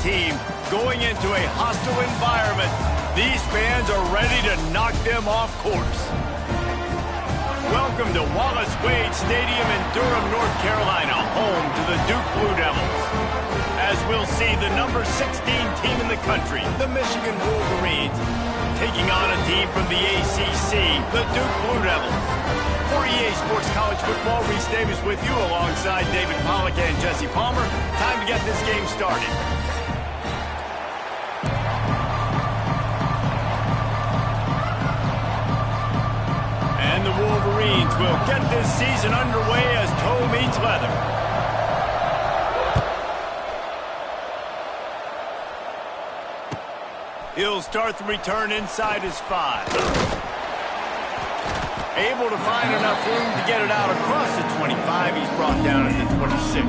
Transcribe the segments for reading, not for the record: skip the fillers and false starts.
team going into a hostile environment. These fans are ready to knock them off course. Welcome to Wallace Wade Stadium in Durham, North Carolina, home to the Duke Blue Devils. As we'll see the number 16 team in the country, the Michigan Wolverines, taking on a team from the ACC, the Duke Blue Devils. For EA Sports College Football, Reese Davis with you alongside David Pollack and Jesse Palmer. Time to get this game started. And the Wolverines will get this season underway as toe meets leather. He'll start the return inside his 5. Able to find enough room to get it out across the 25. He's brought down at the 26.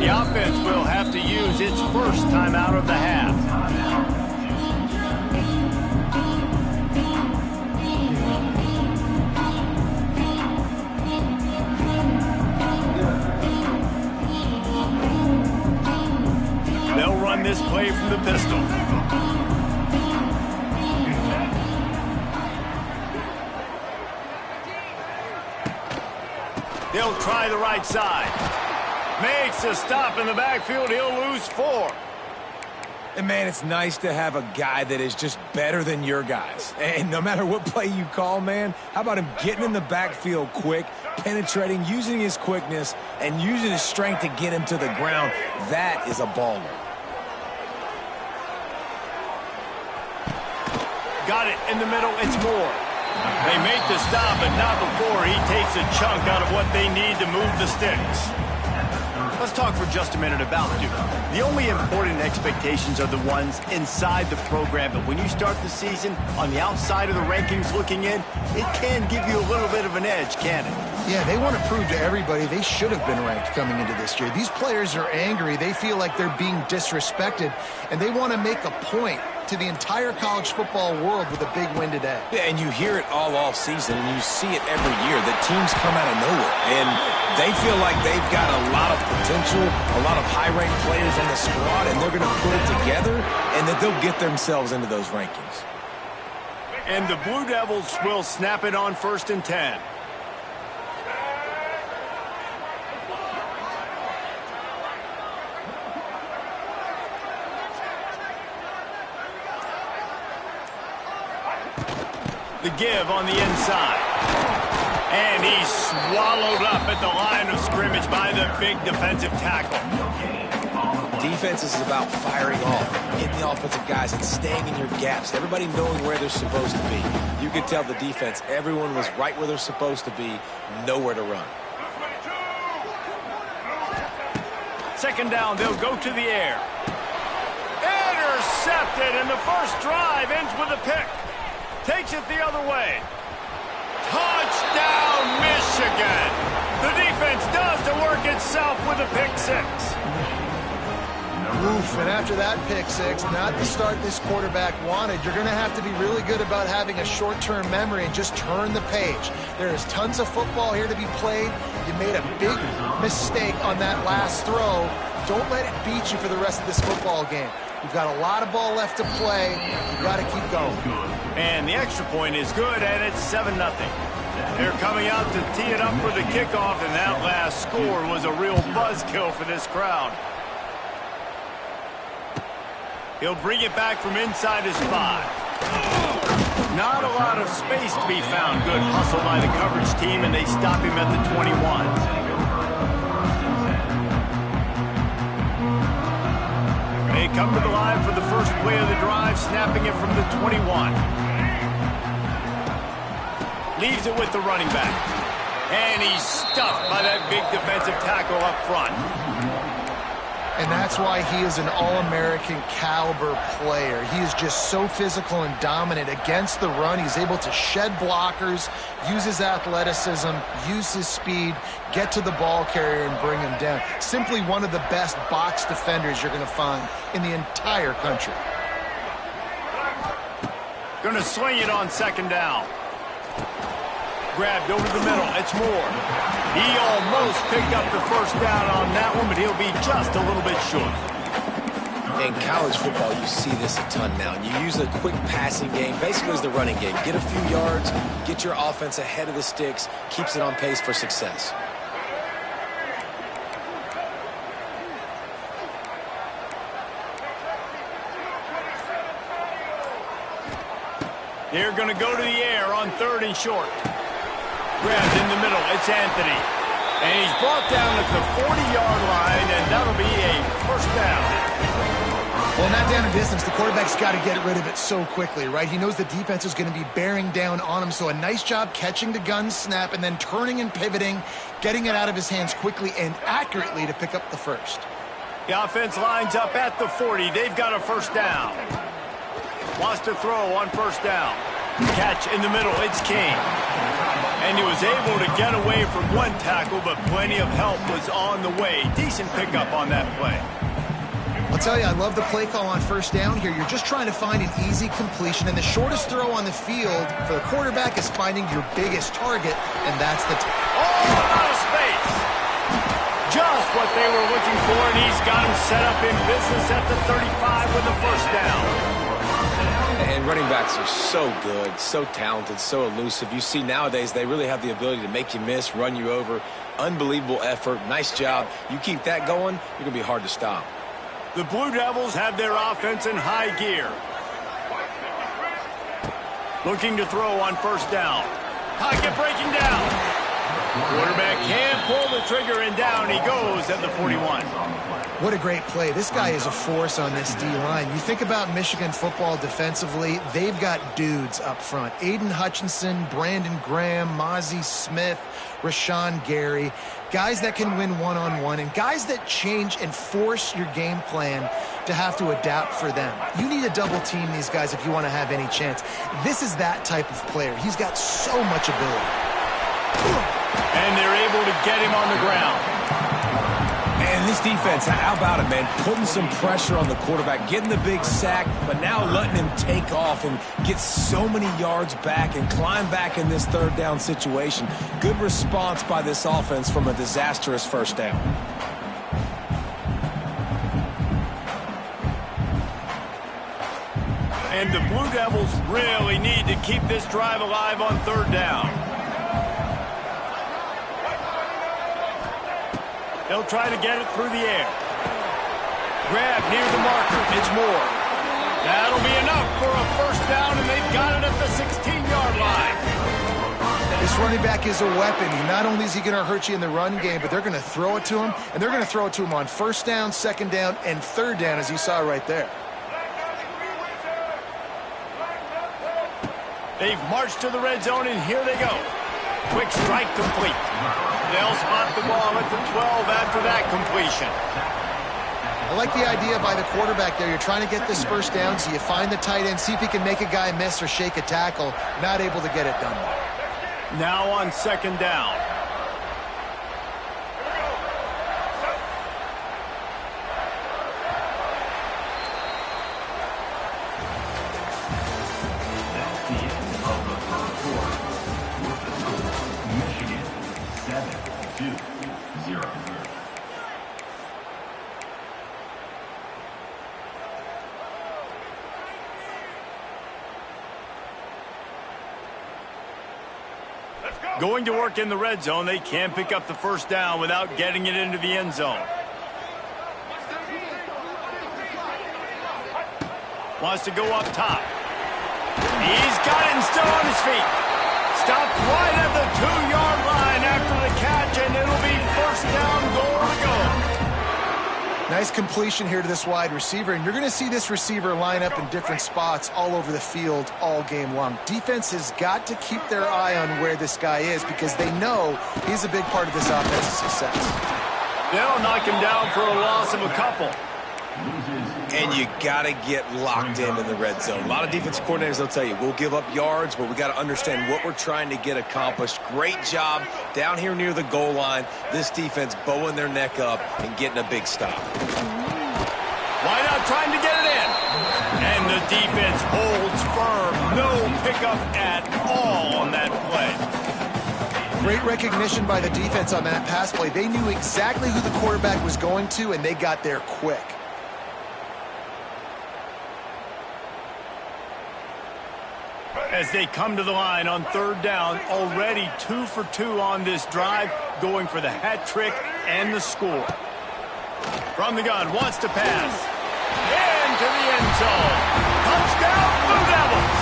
The offense will have to use its first time out of the half. They'll run this play from the pistol. They'll try the right side. Makes a stop in the backfield. He'll lose 4. And, man, it's nice to have a guy that is just better than your guys. And no matter what play you call, man, how about him getting in the backfield quick, penetrating, using his quickness, and using his strength to get him to the ground? That is a baller. Got it in the middle. It's Moore. They make the stop, but not before he takes a chunk out of what they need to move the sticks. Let's talk for just a minute about Duke. The only important expectations are the ones inside the program, but when you start the season on the outside of the rankings looking in, it can give you a little bit of an edge, can't it? Yeah, they want to prove to everybody they should have been ranked coming into this year. These players are angry. They feel like they're being disrespected, and they want to make a point to the entire college football world with a big win today. Yeah, and you hear it all season, and you see it every year. The teams come out of nowhere, and they feel like they've got a lot of potential, a lot of high-ranked players on the squad, and they're going to put it together, and that they'll get themselves into those rankings. And the Blue Devils will snap it on 1st and 10. The give on the inside. And he's swallowed up at the line of scrimmage by the big defensive tackle. Defense is about firing off, hitting the offensive guys and staying in your gaps. Everybody knowing where they're supposed to be. You could tell the defense, everyone was right where they're supposed to be, nowhere to run. 2nd down, they'll go to the air. Intercepted, and the first drive ends with a pick. Takes it the other way. Touchdown, Michigan! The defense does the work itself with a pick 6. Oof, and after that pick 6, not the start this quarterback wanted. You're going to have to be really good about having a short-term memory and just turn the page. There is tons of football here to be played. You made a big mistake on that last throw. Don't let it beat you for the rest of this football game. You've got a lot of ball left to play. You've got to keep going. And the extra point is good, and it's 7-0. They're coming out to tee it up for the kickoff, and that last score was a real buzzkill for this crowd. He'll bring it back from inside his 5. Not a lot of space to be found. Good hustle by the coverage team, and they stop him at the 21. They come to the line for the first play of the drive, snapping it from the 21. Leaves it with the running back. And he's stuffed by that big defensive tackle up front. And that's why he is an All-American caliber player. He is just so physical and dominant against the run. He's able to shed blockers, use his athleticism, use his speed, get to the ball carrier and bring him down. Simply one of the best box defenders you're going to find in the entire country. Going to swing it on second down. Grabbed over the middle. It's Moore. He almost picked up the first down on that one, but he'll be just a little bit short. In college football, you see this a ton now. You use a quick passing game, basically as the running game. Get a few yards, get your offense ahead of the sticks, keeps it on pace for success. They're going to go to the air on third and short. Grabbed in the middle. It's Anthony. And he's brought down at the 40-yard line, and that'll be a first down. Well, not down in distance. The quarterback's got to get rid of it so quickly, right? He knows the defense is going to be bearing down on him, so a nice job catching the gun snap and then turning and pivoting, getting it out of his hands quickly and accurately to pick up the first. The offense lines up at the 40. They've got a first down. Wants to throw on first down. Catch in the middle. It's King. And he was able to get away from one tackle, but plenty of help was on the way. Decent pickup on that play. I'll tell you, I love the play call on first down here. You're just trying to find an easy completion, and the shortest throw on the field for the quarterback is finding your biggest target, and that's the out of space. Just what they were looking for, and he's got him set up in business at the 35 with the first down. And running backs are so good, so talented, so elusive. You see nowadays they really have the ability to make you miss, run you over. Unbelievable effort. Nice job. You keep that going, you're going to be hard to stop. The Blue Devils have their offense in high gear. Looking to throw on first down. Pocket breaking down. Quarterback can pull the trigger, and down he goes at the 41. What a great play. This guy is a force on this D-line. You think about Michigan football defensively, they've got dudes up front. Aiden Hutchinson, Brandon Graham, Mozzie Smith, Rashawn Gary. Guys that can win one-on-one and guys that change and force your game plan to have to adapt for them. You need to double team these guys if you want to have any chance. This is that type of player. He's got so much ability. And they're able to get him on the ground. And this defense, how about it, man? Putting some pressure on the quarterback, getting the big sack, but now letting him take off and get so many yards back and climb back in this third down situation. Good response by this offense from a disastrous first down. And the Blue Devils really need to keep this drive alive on third down. They'll try to get it through the air. Grab near the marker. It's Moore. That'll be enough for a first down, and they've got it at the 16-yard line. This running back is a weapon. Not only is he going to hurt you in the run game, but they're going to throw it to him, and they're going to throw it to him on first down, second down, and third down, as you saw right there. They've marched to the red zone, and here they go. Quick strike complete. They'll spot the ball at the 12 after that completion. I like the idea by the quarterback there. You're trying to get this first down, so you find the tight end, see if he can make a guy miss or shake a tackle. Not able to get it done. Now on second down. Going to work in the red zone. They can't pick up the first down without getting it into the end zone. Wants to go up top. He's got it and still on his feet. Stopped right at the 2-yard line after the catch, and it'll be first down, goal to go. Nice completion here to this wide receiver, and you're going to see this receiver line up in different spots all over the field all game long. Defense has got to keep their eye on where this guy is because they know he's a big part of this offense's success. They'll knock him down for a loss of a couple. And you got to get locked in the red zone. A lot of defensive coordinators, they'll tell you, we'll give up yards, but we got to understand what we're trying to get accomplished. Great job down here near the goal line. This defense bowing their neck up and getting a big stop. Why not trying to get it in? And the defense holds firm. No pickup at all on that play. Great recognition by the defense on that pass play. They knew exactly who the quarterback was going to, and they got there quick. As they come to the line on third down, already 2 for 2 on this drive, going for the hat trick and the score. From the gun, wants to pass. Into the end zone. Touchdown, Blue Devils!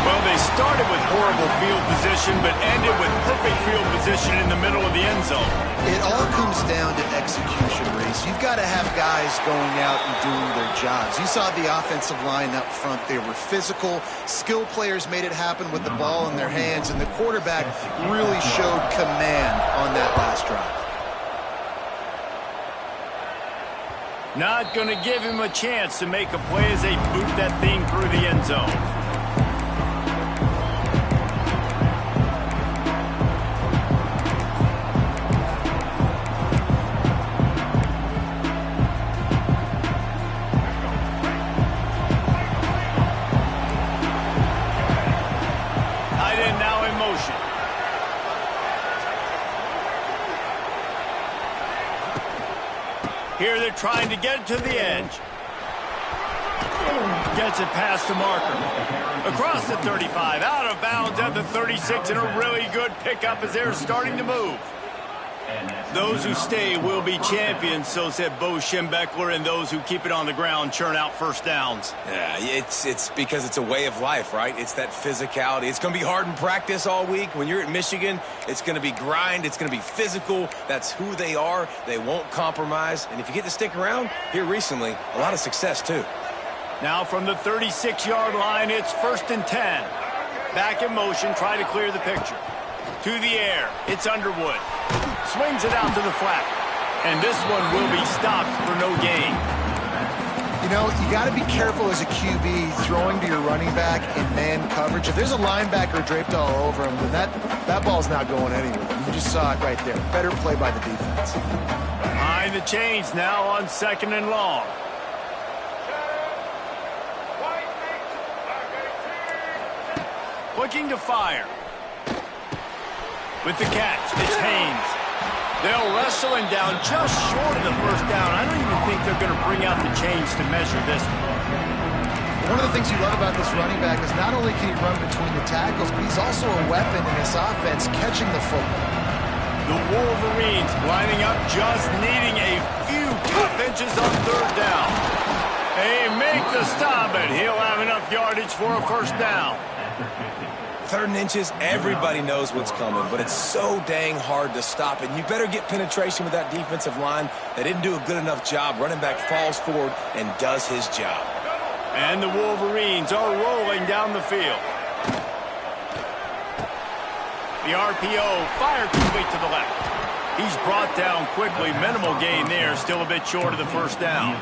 Well, they started with horrible field position, but ended with perfect field position in the middle of the end zone. It all comes down to execution, Reese. You've got to have guys going out and doing their jobs. You saw the offensive line up front. They were physical. Skill players made it happen with the ball in their hands, and the quarterback really showed command on that last drive. Not going to give him a chance to make a play as they boot that thing through the end zone. Tight end now in motion. Here they're trying to get it to the edge. Gets it past the marker. Across the 35, out of bounds at the 36, and a really good pickup as they're starting to move. Those who stay will be champions, so said Bo Schembechler, and those who keep it on the ground churn out first downs. Yeah, it's because it's a way of life, right? It's that physicality. It's going to be hard in practice all week. When you're at Michigan, it's going to be grind. It's going to be physical. That's who they are. They won't compromise. And if you get to stick around here recently, a lot of success, too. Now from the 36-yard line, it's 1st and 10. Back in motion, try to clear the picture. To the air, it's Underwood. Swings it out to the flat. And this one will be stopped for no gain. You know, you got to be careful as a QB throwing to your running back in man coverage. If there's a linebacker draped all over him, then that ball's not going anywhere. You just saw it right there. Better play by the defense. Behind the chains now on 2nd and long. Looking to fire. With the catch, it's Haynes. They'll wrestle him down just short of the first down. I don't even think they're going to bring out the chains to measure this one. One of the things you love about this running back is not only can he run between the tackles, but he's also a weapon in this offense catching the football. The Wolverines lining up, just needing a few tough inches on third down. They make the stop, and he'll have enough yardage for a first down. 3rd and inches, everybody knows what's coming, but it's so dang hard to stop, and you better get penetration with that defensive line. They didn't do a good enough job. Running back falls forward and does his job. And the Wolverines are rolling down the field. The RPO fired complete to the left. He's brought down quickly. Minimal gain there, still a bit short of the first down.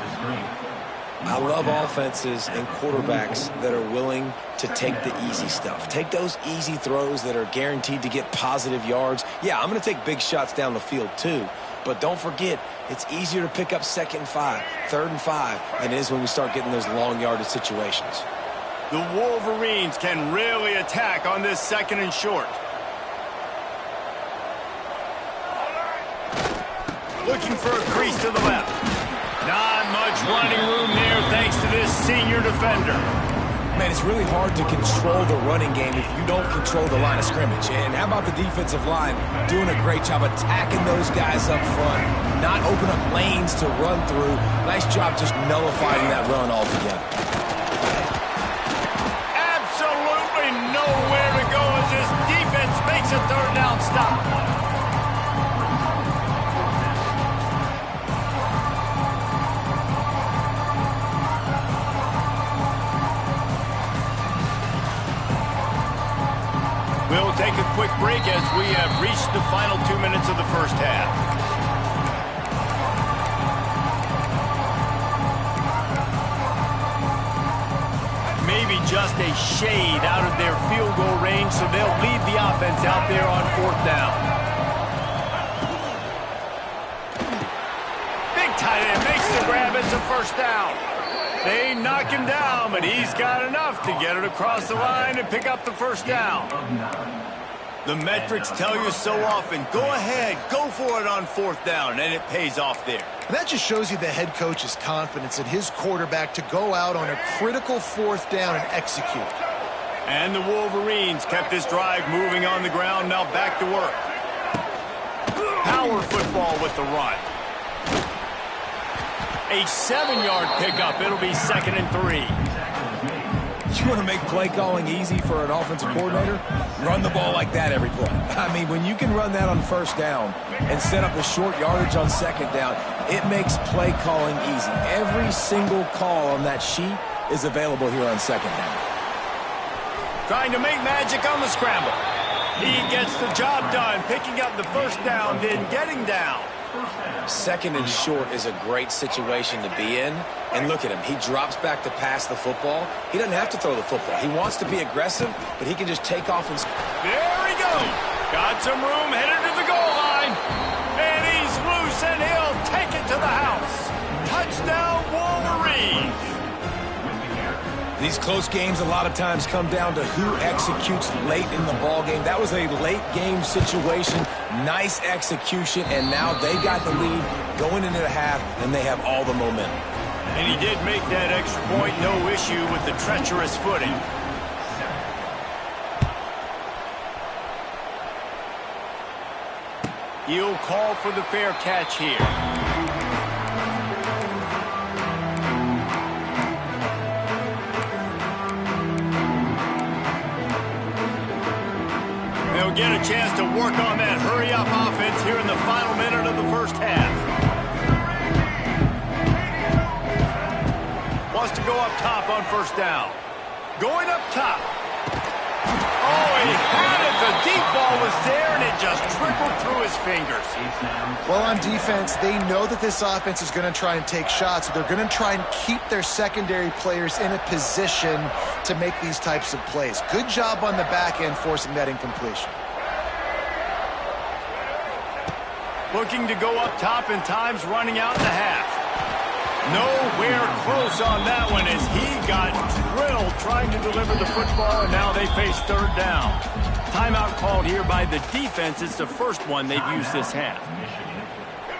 I love offenses and quarterbacks that are willing to take the easy stuff. Take those easy throws that are guaranteed to get positive yards. Yeah, I'm going to take big shots down the field too. But don't forget, it's easier to pick up 2nd and 5, 3rd and 5 than it is when we start getting those long yardage situations. The Wolverines can really attack on this 2nd and short. Looking for a crease to the left. Not much running room there thanks to this senior defender. Man, it's really hard to control the running game if you don't control the line of scrimmage. And how about the defensive line doing a great job attacking those guys up front, not open up lanes to run through. Nice job just nullifying that run altogether. Absolutely nowhere to go as this defense makes a 3rd down stop. We'll take a quick break as we have reached the final 2 minutes of the first half. maybe just a shade out of their field goal range, so they'll lead the offense out there on 4th down. Big tight end makes the grab. It's a 1st down. They knock him down, but he's got enough to get it across the line and pick up the 1st down. The metrics tell you so often, go ahead, go for it on 4th down, and it pays off there. And that just shows you the head coach's confidence in his quarterback to go out on a critical 4th down and execute. And the Wolverines kept this drive moving on the ground, now back to work. Power football with the run. A 7-yard pickup. It'll be 2nd and 3. You want to make play calling easy for an offensive coordinator? Run the ball like that every play. I mean, when you can run that on 1st down and set up a short yardage on 2nd down, it makes play calling easy. Every single call on that sheet is available here on 2nd down. Trying to make magic on the scramble. He gets the job done, picking up the 1st down, then getting down. 2nd and short is a great situation to be in. And look at him. He drops back to pass the football. He doesn't have to throw the football. He wants to be aggressive, but he can just take off and... There he goes. Got some room, headed to the goal line. And he's loose, and he'll take it to the house. Touchdown, Wolverines. These close games a lot of times come down to who executes late in the ball game. That was a late game situation. Nice execution, and now they got the lead going into the half, and they have all the momentum. And he did make that extra point, no issue with the treacherous footing. He'll call for the fair catch here. They'll get a chance to work on that hurry-up offense here in the final minute of the 1st half. Wants to go up top on 1st down. Going up top. Oh, he had it. The deep ball was there, and it just trickled through his fingers. Well, on defense, they know that this offense is going to try and take shots. So they're going to try and keep their secondary players in a position to make these types of plays. Good job on the back end forcing that incompletion. Looking to go up top, and time's running out in the half. Nowhere close on that one as he got drilled trying to deliver the football, and now they face 3rd down. Timeout called here by the defense. It's the 1st one they've used this half.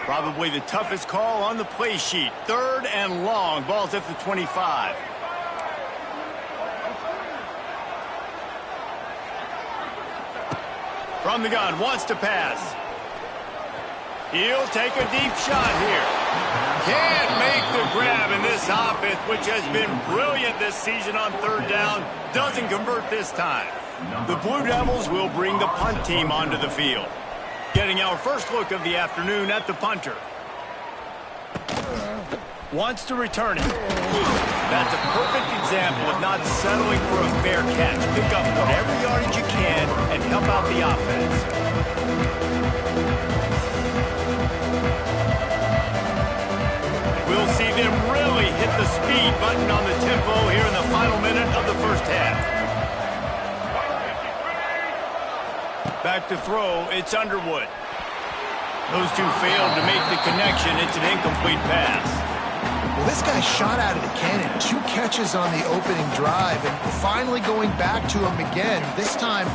Probably the toughest call on the play sheet. 3rd and long. Ball's at the 25. From the gun, wants to pass. He'll take a deep shot here. Can't make the grab, in this offense, which has been brilliant this season on 3rd down, doesn't convert this time. The Blue Devils will bring the punt team onto the field. Getting our first look of the afternoon at the punter. Wants to return it. That's a perfect example of not settling for a fair catch. Pick up whatever yardage you can and help out the offense. We'll see them really hit the speed button on the tempo here in the final minute of the 1st half. Back to throw, it's Underwood. Those two failed to make the connection. It's an incomplete pass. Well, this guy shot out of the cannon. 2 catches on the opening drive, and finally going back to him again. This time,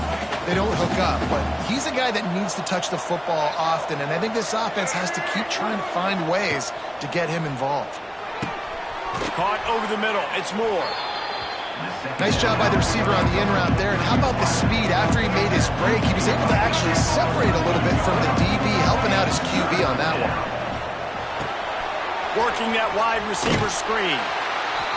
they don't hook up, but he's a guy that needs to touch the football often, and I think this offense has to keep trying to find ways to get him involved. Caught over the middle. It's Moore. Nice job by the receiver on the in route there, and how about the speed? After he made his break, he was able to actually separate a little bit from the DB, helping out his QB on that one. Working that wide receiver screen.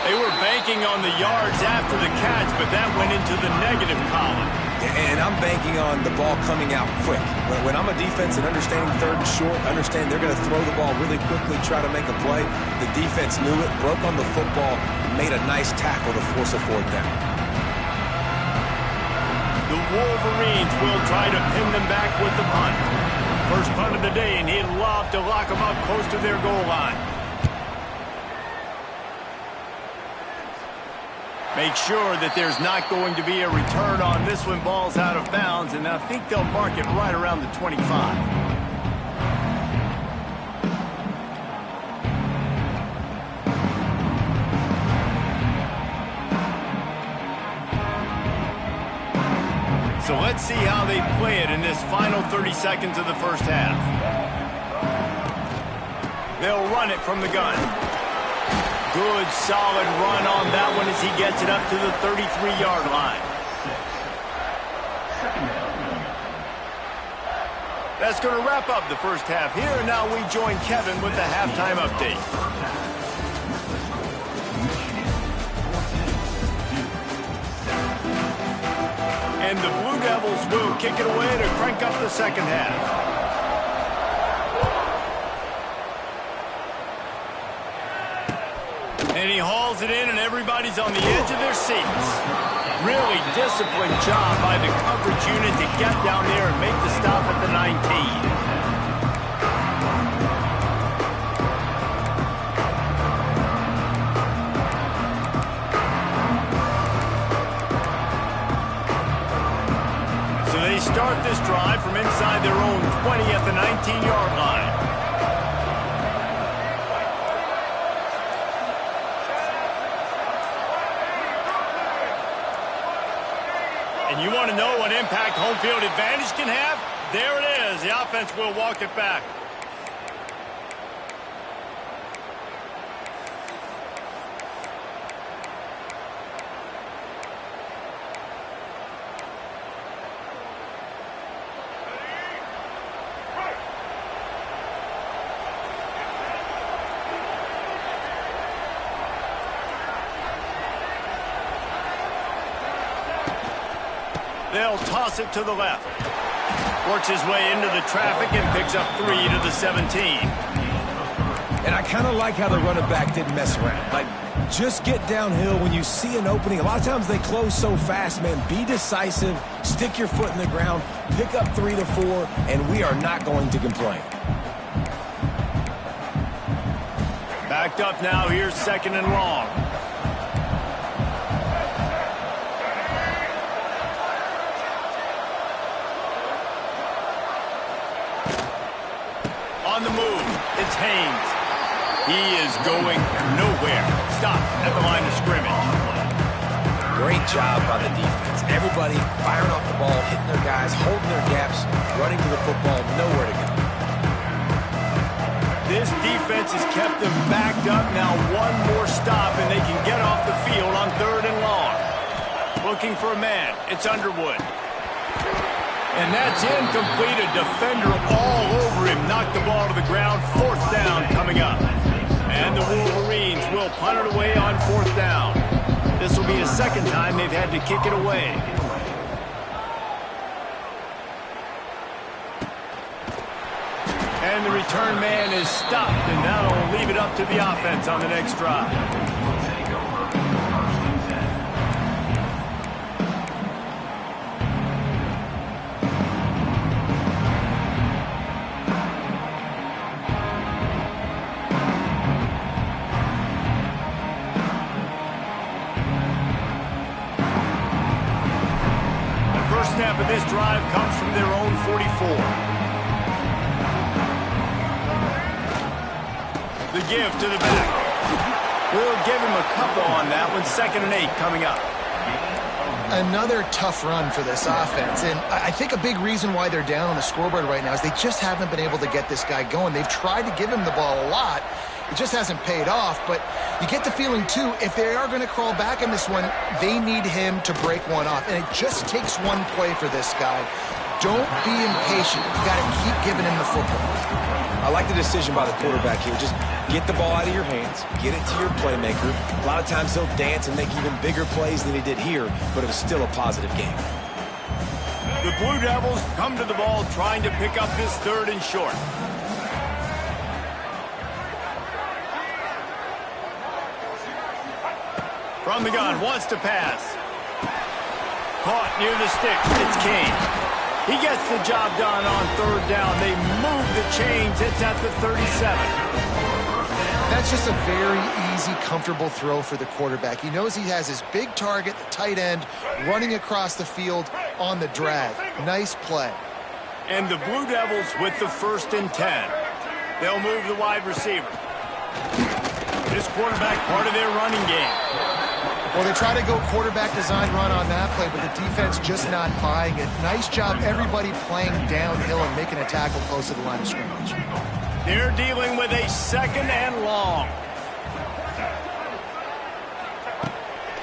They were banking on the yards after the catch, but that went into the negative column. And I'm banking on the ball coming out quick. When I'm a defense and understanding 3rd and short, understand they're going to throw the ball really quickly, try to make a play. The defense knew it, broke on the football, made a nice tackle to force a 4th down. The Wolverines will try to pin them back with the punt. First punt of the day, and he'd love to lock them up close to their goal line. Make sure that there's not going to be a return on this when ball's out of bounds, and I think they'll mark it right around the 25. So let's see how they play it in this final 30 seconds of the first half. They'll run it from the gun. Good, solid run on that one as he gets it up to the 33-yard line. That's going to wrap up the first half here, and now we join Kevin with the halftime update. And the Blue Devils will kick it away to crank up the second half. And he hauls it in, and everybody's on the edge of their seats. Really disciplined job by the coverage unit to get down there and make the stop at the 19. Start this drive from inside their own 20 at the 19-yard line. And you want to know what impact home field advantage can have? There it is. The offense will walk it back. They'll toss it to the left. Works his way into the traffic and picks up 3 to the 17. And I kind of like how the running back didn't mess around. Like, just get downhill when you see an opening. A lot of times they close so fast, man. Be decisive, stick your foot in the ground, pick up 3 to 4, and we are not going to complain. Backed up now, here's 2nd and long. On the move, it's Haynes. He is going nowhere. Stop at the line of scrimmage. Great job by the defense. Everybody firing off the ball, hitting their guys, holding their gaps, running to the football, nowhere to go. This defense has kept them backed up. Now one more stop, and they can get off the field on 3rd and long. Looking for a man. It's Underwood. And that's incomplete. A defender all over him. Knocked the ball to the ground. 4th down coming up. And the Wolverines will punt it away on 4th down. This will be the 2nd time they've had to kick it away. And the return man is stopped, and that'll leave it up to the offense on the next drive. Snap of this drive comes from their own 44. The give to the back. We'll give him a couple on that one. 2nd and 8 coming up. Another tough run for this offense, and I think a big reason why they're down on the scoreboard right now is they just haven't been able to get this guy going. They've tried to give him the ball a lot. It just hasn't paid off, but you get the feeling, too, if they are going to crawl back in this one, they need him to break one off, and it just takes one play for this guy. Don't be impatient. You got to keep giving him the football. I like the decision by the quarterback here. Just get the ball out of your hands, get it to your playmaker. A lot of times he'll dance and make even bigger plays than he did here, but it was still a positive game. The Blue Devils come to the ball trying to pick up this 3rd and short. From the gun, wants to pass. Caught near the sticks. It's Kane. He gets the job done on 3rd down. They move the chains. It's at the 37. That's just a very easy, comfortable throw for the quarterback. He knows he has his big target, the tight end, running across the field on the drag. Nice play. And the Blue Devils with the 1st and 10. They'll move the wide receiver. This quarterback part of their running game. Well, they try to go quarterback design run on that play, but the defense just not buying it. Nice job, everybody playing downhill and making a tackle close to the line of scrimmage. They're dealing with a 2nd and long.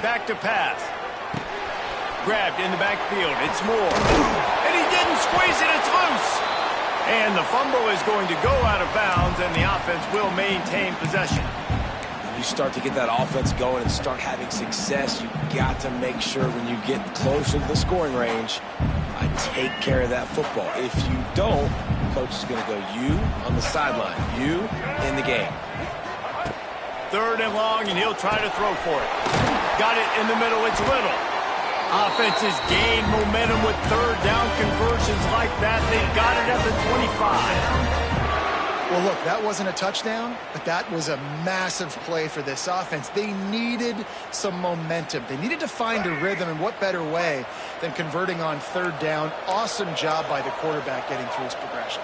Back to pass. Grabbed in the backfield. It's Moore. And he didn't squeeze it. It's loose. And the fumble is going to go out of bounds, and the offense will maintain possession. You start to get that offense going and start having success, you got to make sure when you get closer to the scoring range, take care of that football. If you don't, coach is going to go you on the sideline, you in the game. 3rd and long, and he'll try to throw for it. Got it in the middle. It's Little. Offenses gain momentum with 3rd down conversions like that. They got it at the 25. Well, look, that wasn't a touchdown, but that was a massive play for this offense. They needed some momentum. They needed to find a rhythm, and what better way than converting on 3rd down. Awesome job by the quarterback getting through his progression.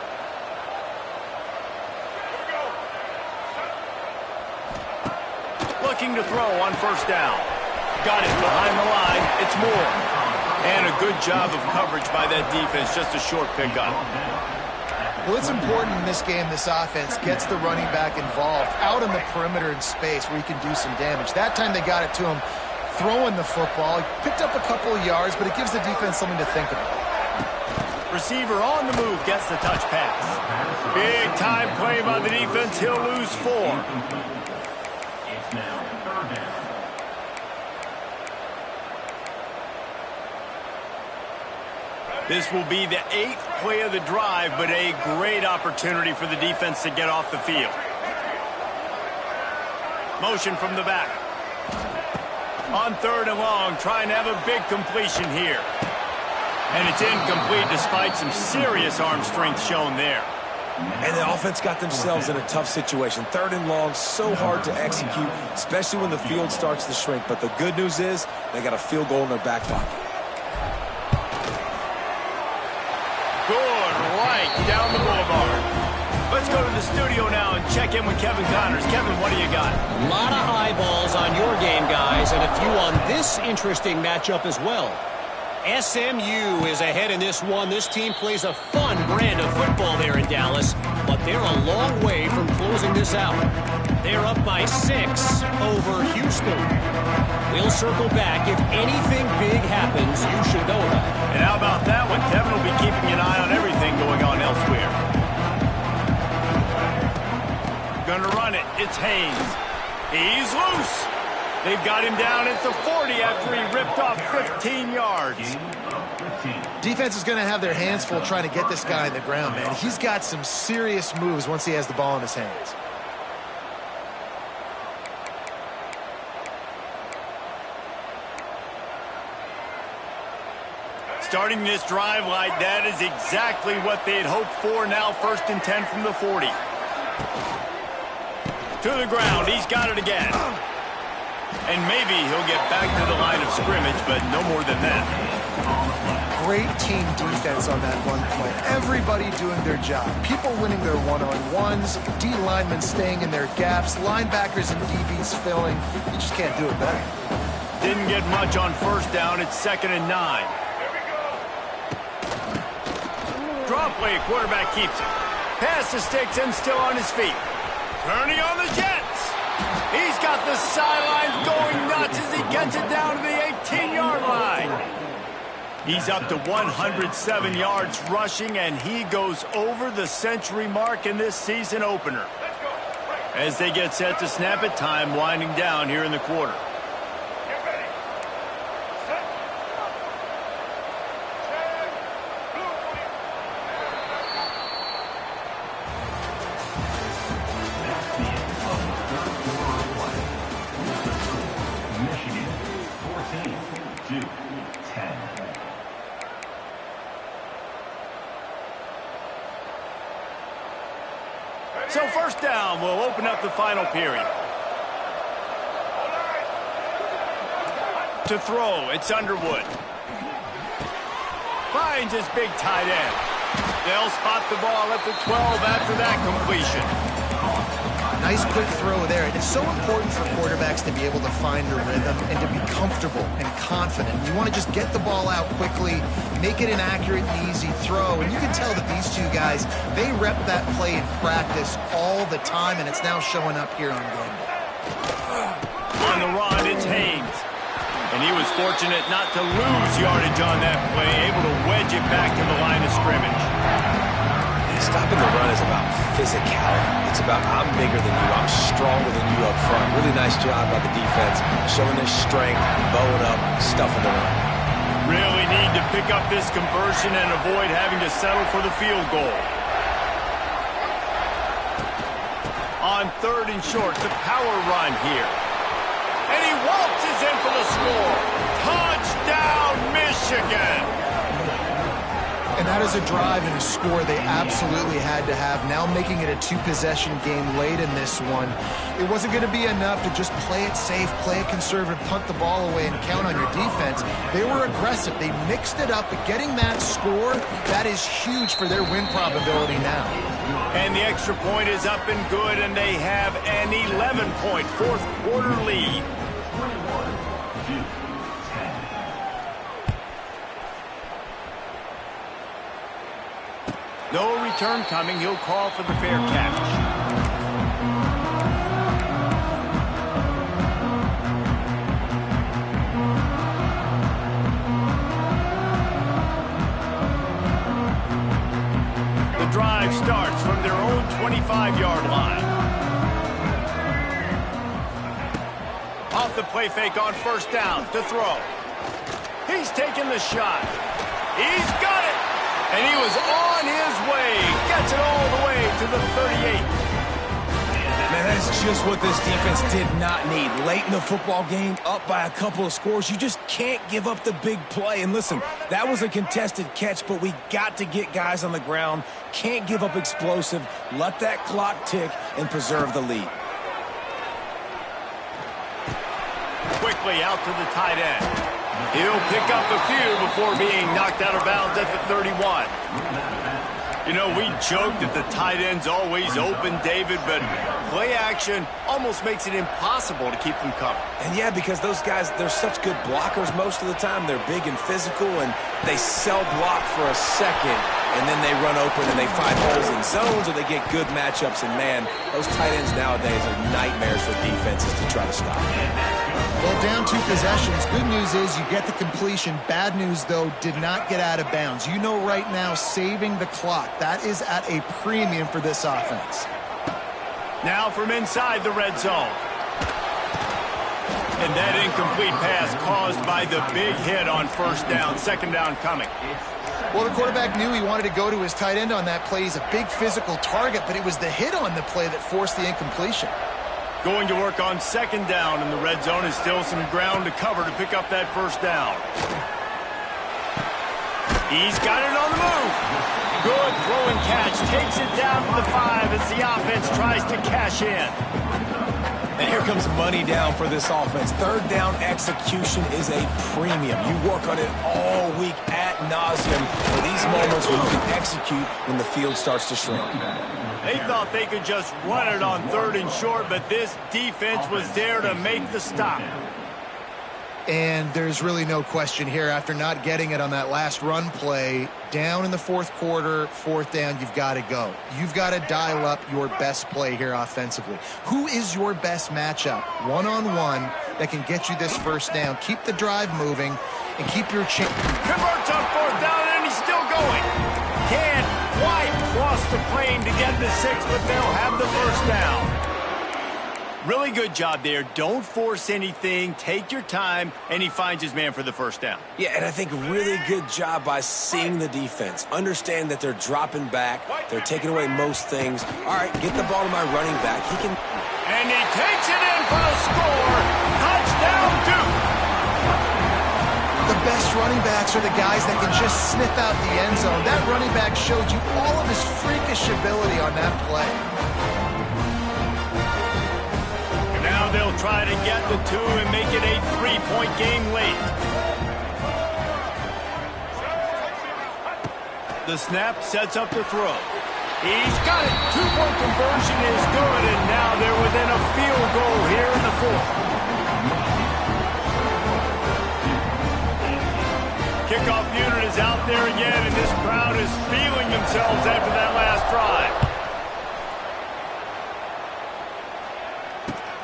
Looking to throw on 1st down. Got it behind the line. It's Moore. And a good job of coverage by that defense. Just a short pickup. Well, it's important in this game this offense gets the running back involved out on the perimeter in space where he can do some damage. That time they got it to him throwing the football. He picked up a couple of yards, but it gives the defense something to think about. Receiver on the move gets the touch pass. Big time play by the defense. He'll lose 4. It's now 3rd down. This will be the 8th play of the drive, but a great opportunity for the defense to get off the field. Motion from the back. On 3rd and long, trying to have a big completion here. And it's incomplete despite some serious arm strength shown there. And the offense got themselves in a tough situation. 3rd and long, so hard to execute, especially when the field starts to shrink. But the good news is they got a field goal in their back pocket. Down the boulevard. Let's go to the studio now and check in with Kevin Connors. Kevin, what do you got? A lot of eyeballs on your game, guys, and a few on this interesting matchup as well. SMU is ahead in this one. This team plays a fun brand of football there in Dallas, but they're a long way from closing this out. They're up by 6 over Houston. We'll circle back. If anything big happens, you should know about it. And how about that one? Kevin will be keeping an eye on everything going on elsewhere. Gonna run it. It's Haynes. He's loose. They've got him down at the 40 after he ripped off 15 yards. Defense is going to have their hands full trying to get this guy on the ground, man. He's got some serious moves once he has the ball in his hands. Starting this drive like that is exactly what they'd hoped for. Now 1st and 10 from the 40. To the ground. He's got it again. And maybe he'll get back to the line of scrimmage, but no more than that. Great team defense on that run play. Everybody doing their job. People winning their one-on-ones. D linemen staying in their gaps. Linebackers and DBs filling. You just can't do it better. Didn't get much on 1st down. It's 2nd and 9. Draw play, quarterback keeps it. Pass to Sticks and still on his feet. Turning on the Jets. He's got the sidelines going nuts as he gets it down to the 18-yard line. He's up to 107 yards rushing, and he goes over the century mark in this season opener. As they get set to snap it, time winding down here in the quarter. So first down will open up the final period. To throw, it's Underwood. Finds his big tight end. They'll spot the ball at the 12 after that completion. Nice quick throw there. It's so important for quarterbacks to be able to find a rhythm and to be comfortable and confident. You want to just get the ball out quickly, make it an accurate and easy throw. And you can tell that these two guys, they rep that play in practice all the time, and it's now showing up here on game day. On the run, it's Haynes. And he was fortunate not to lose yardage on that play, able to wedge it back to the line of scrimmage. Stopping the run is about physicality. It's about I'm bigger than you, I'm stronger than you up front. Really nice job by the defense, showing their strength, bowing up, stuffing the run. Really need to pick up this conversion and avoid having to settle for the field goal. On 3rd and short, the power run here. And he waltzes in for the score. Touchdown, Michigan! And that is a drive and a score they absolutely had to have. Now making it a 2-possession game late in this one. It wasn't going to be enough to just play it safe, play it conservative, punt the ball away, and count on your defense. They were aggressive. They mixed it up, but getting that score, that is huge for their win probability now. And the extra point is up and good, and they have an 11-point fourth-quarter lead. No return coming. He'll call for the fair catch. The drive starts from their own 25-yard line. Off the play fake on first down to throw. He's taking the shot. He's got it. And he was on his way. Gets it all the way to the 38. Man, that's just what this defense did not need. Late in the football game, up by a couple of scores, you just can't give up the big play. And listen, that was a contested catch, but we got to get guys on the ground. Can't give up explosive. Let that clock tick and preserve the lead. Quickly out to the tight end. He'll pick up a few before being knocked out of bounds at the 31. You know, we joked that the tight end's always open, David, but play action almost makes it impossible to keep them covered. And yeah, because those guys, they're such good blockers most of the time. They're big and physical, and they sell block for a second, and then they run open and they find holes in zones, or they get good matchups. And man, those tight ends nowadays are nightmares for defenses to try to stop. Well, down 2 possessions. Good news is you get the completion. Bad news, though, did not get out of bounds. You know right now, saving the clock, that is at a premium for this offense. Now from inside the red zone. And that incomplete pass caused by the big hit on first down. Second down coming. Well, the quarterback knew he wanted to go to his tight end on that play. He's a big physical target, but it was the hit on the play that forced the incompletion. Going to work on second down in the red zone is still some ground to cover to pick up that first down. He's got it on the move. Good throw and catch. Takes it down to the 5 as the offense tries to cash in. And here comes money down for this offense. Third down execution is a premium. You work on it all week ad nauseum for these moments where you can execute when the field starts to shrink. They thought they could just run it on 3rd and short, but this defense was there to make the stop. And there's really no question here. After not getting it on that last run play, down in the 4th quarter, 4th down, you've got to go. You've got to dial up your best play here offensively. Who is your best matchup, one-on-one, that can get you this first down? Keep the drive moving and keep your chance. Converts on 4th down, and he's still going. Can't quite cross the plane to get the 6, but they'll have the first down. Really good job there. Don't force anything. Take your time, and he finds his man for the first down. Yeah, and I think really good job by seeing the defense. Understand that they're dropping back. They're taking away most things. All right, get the ball to my running back. He can... And he takes it in for the score. Touchdown, Duke. The best running backs are the guys that can just sniff out the end zone. That running back showed you all of his freakish unleashability on that play. And now they'll try to get the two and make it a 3-point game late. The snap sets up the throw. He's got it. 2-point conversion is good, and now they're within a field goal here in the fourth. Kickoff unit is out there again, and this crowd is feeling themselves after that last drive.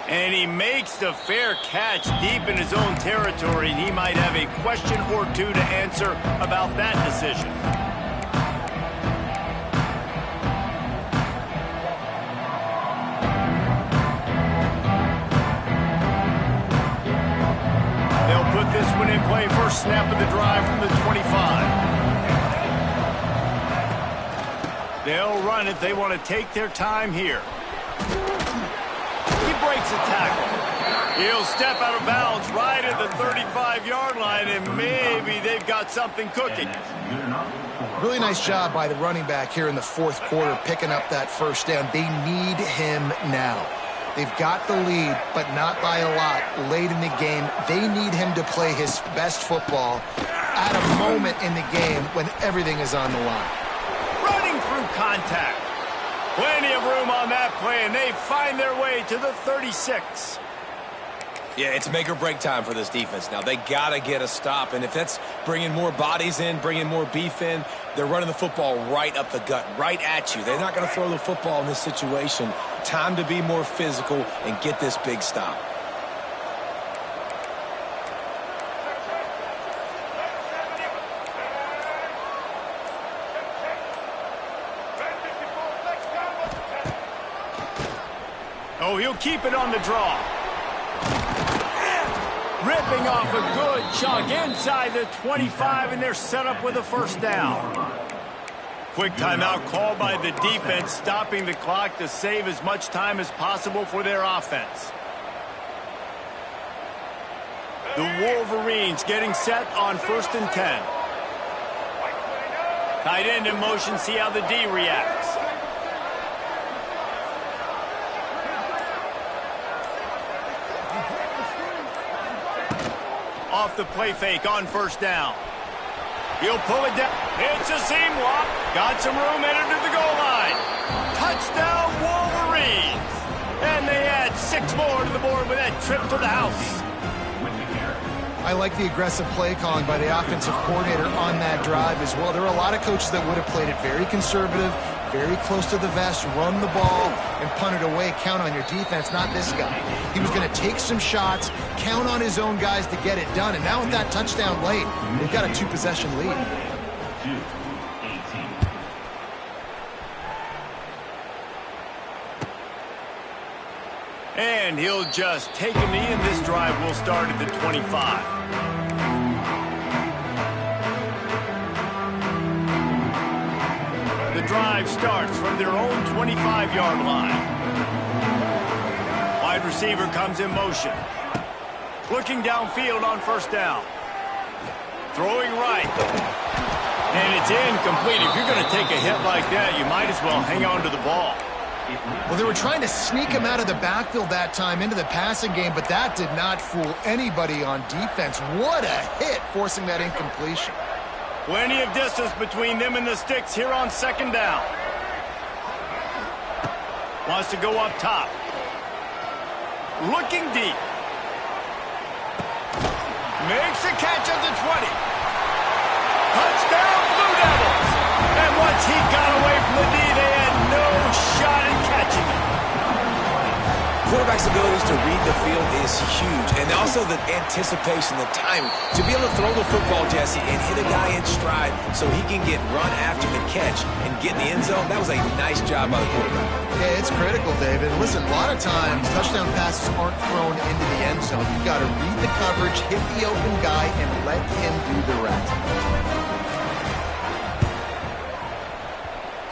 And he makes the fair catch deep in his own territory. He might have a question or two to answer about that decision. This one in play, first snap of the drive from the 25. They'll run it. They want to take their time here. He breaks a tackle. He'll step out of bounds right at the 35-yard line, and maybe they've got something cooking. Really nice job by the running back here in the fourth quarter, picking up that first down. They need him now. They've got the lead, but not by a lot late in the game. They need him to play his best football at a moment in the game when everything is on the line. Running through contact. Plenty of room on that play, and they find their way to the 36. Yeah, it's make or break time for this defense now. They got to get a stop, and if that's bringing more bodies in, bringing more beef in, they're running the football right up the gut, right at you. They're not going to throw the football in this situation. Time to be more physical and get this big stop. Oh, he'll keep it on the draw. Ripping off a good chunk inside the 25, and they're set up with a first down. Quick timeout called by the defense, stopping the clock to save as much time as possible for their offense. The Wolverines getting set on 1st and 10. Tight end in motion, see how the D reacts. Off the play fake on first down. He'll pull it down. It's a seam walk. Got some room, entered to the goal line. Touchdown, Wolverines. And they add 6 more to the board with that trip to the house. I like the aggressive play calling by the offensive coordinator on that drive as well. There are a lot of coaches that would have played it very conservative, very close to the vest, run the ball, and punt it away. Count on your defense, not this guy. He was going to take some shots, count on his own guys to get it done. And now with that touchdown late, they've got a 2-possession lead. And he'll just take a knee, and this drive will start at the 25. The drive starts from their own 25-yard line. Wide receiver comes in motion. Looking downfield on first down. Throwing right. And it's incomplete. If you're going to take a hit like that, you might as well hang on to the ball. Well, they were trying to sneak him out of the backfield that time into the passing game, but that did not fool anybody on defense. What a hit, forcing that incompletion. Plenty of distance between them and the sticks here on second down. Wants to go up top. Looking deep. Makes a catch at the 20. Touchdown, Blue Devils. And once he got away from the D, they had no shot at catching it. Quarterback's abilities to read the field is huge, and also the anticipation, the timing. To be able to throw the football, Jesse, and hit a guy in stride so he can get run after the catch and get in the end zone, that was a nice job by the quarterback. Yeah, it's critical, David. Listen, a lot of times touchdown passes aren't thrown into the end zone. You've got to read the coverage, hit the open guy, and let him do the rest.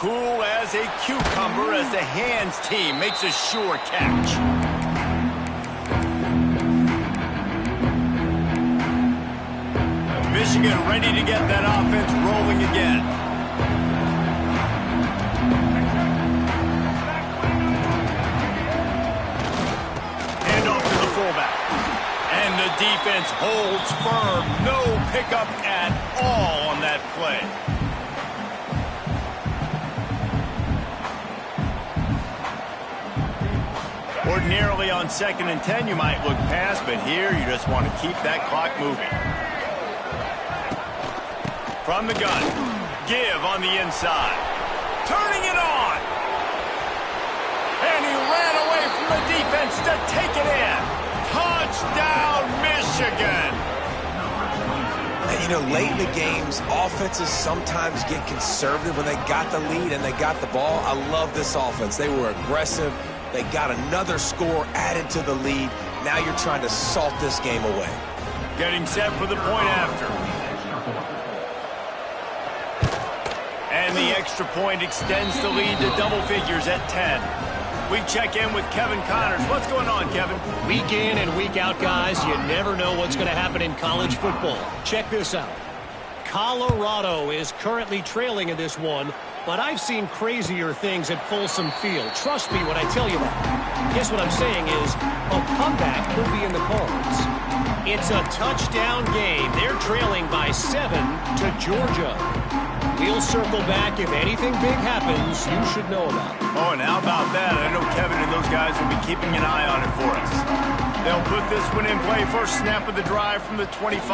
Cool as a cucumber as the hands team makes a sure catch. Michigan ready to get that offense rolling again. defense holds firm. No pickup at all on that play. Ordinarily on 2nd and 10, you might look past, but here you just want to keep that clock moving. From the gun, give on the inside. Turning it on. And he ran away from the defense to take it in. Touchdown, Michigan. And, you know, late in the games, offenses sometimes get conservative when they got the lead and they got the ball. I love this offense. They were aggressive. They got another score added to the lead. Now you're trying to salt this game away. Getting set for the point after. And the extra point extends the lead to double figures at 10. We check in with Kevin Connors. What's going on, Kevin? Week in and week out, guys, you never know what's going to happen in college football. Check this out. Colorado is currently trailing in this one, but I've seen crazier things at Folsom Field. Trust me when I tell you that. Guess what I'm saying is a comeback could be in the cards. It's a touchdown game. They're trailing by 7 to Georgia. We'll circle back. If anything big happens, you should know about it. Oh, and how about that? I know Kevin and those guys will be keeping an eye on it for us. They'll put this one in play. First snap of the drive from the 25.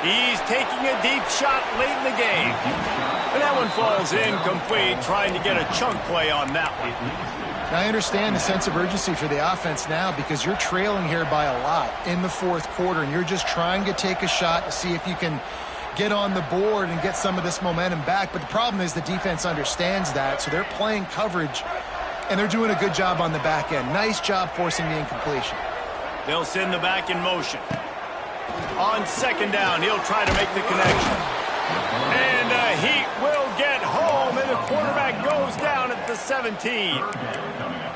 He's taking a deep shot late in the game. And that one falls incomplete, trying to get a chunk play on that one. Now, I understand the sense of urgency for the offense now because you're trailing here by a lot in the fourth quarter, and you're just trying to take a shot to see if you can get on the board and get some of this momentum back. But the problem is the defense understands that, so they're playing coverage, and they're doing a good job on the back end. Nice job forcing the incompletion. They'll send the back in motion. On 2nd down, he'll try to make the connection. And he will get home, and the quarterback goes down at the 17.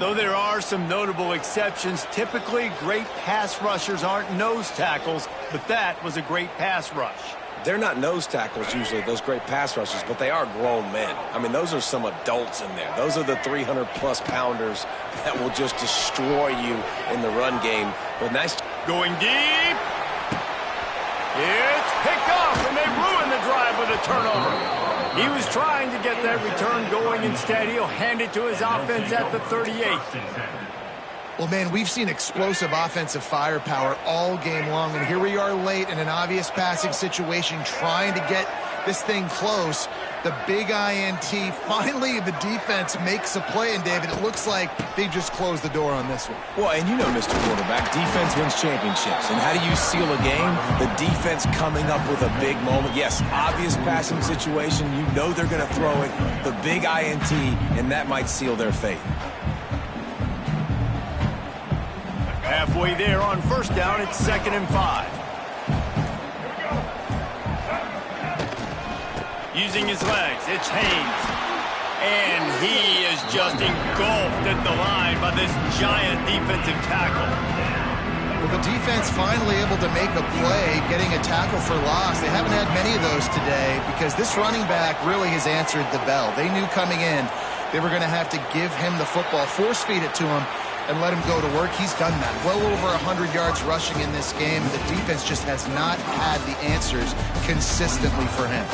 Though there are some notable exceptions, typically great pass rushers aren't nose tackles, but that was a great pass rush. They're not nose tackles usually, those great pass rushers, but they are grown men. I mean, those are some adults in there. Those are the 300-plus pounders that will just destroy you in the run game. But nice. Going deep. It's picked off, and they ruin the drive with a turnover. He was trying to get that return going. Instead, he'll hand it to his offense at the 38. Well, man, we've seen explosive offensive firepower all game long, and here we are late in an obvious passing situation trying to get this thing close. The big INT. Finally, the defense makes a play, and David, it looks like they just closed the door on this one. Well, and you know, Mr. Quarterback, defense wins championships. And how do you seal a game? The defense coming up with a big moment. Yes, obvious passing situation. You know they're going to throw it. The big INT, and that might seal their fate. Halfway there on 1st down, it's 2nd and 5. Using his legs, it's Haynes. And he is just engulfed at the line by this giant defensive tackle. Well, the defense finally able to make a play, getting a tackle for loss. They haven't had many of those today because this running back really has answered the bell. They knew coming in they were going to have to give him the football, force feed it to him, and let him go to work. He's done that. Well over 100 yards rushing in this game. The defense just has not had the answers consistently for him.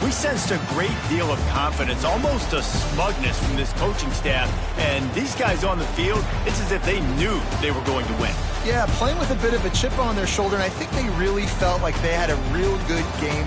We sensed a great deal of confidence, almost a smugness from this coaching staff. And these guys on the field, it's as if they knew they were going to win. Yeah, playing with a bit of a chip on their shoulder, and I think they really felt like they had a real good game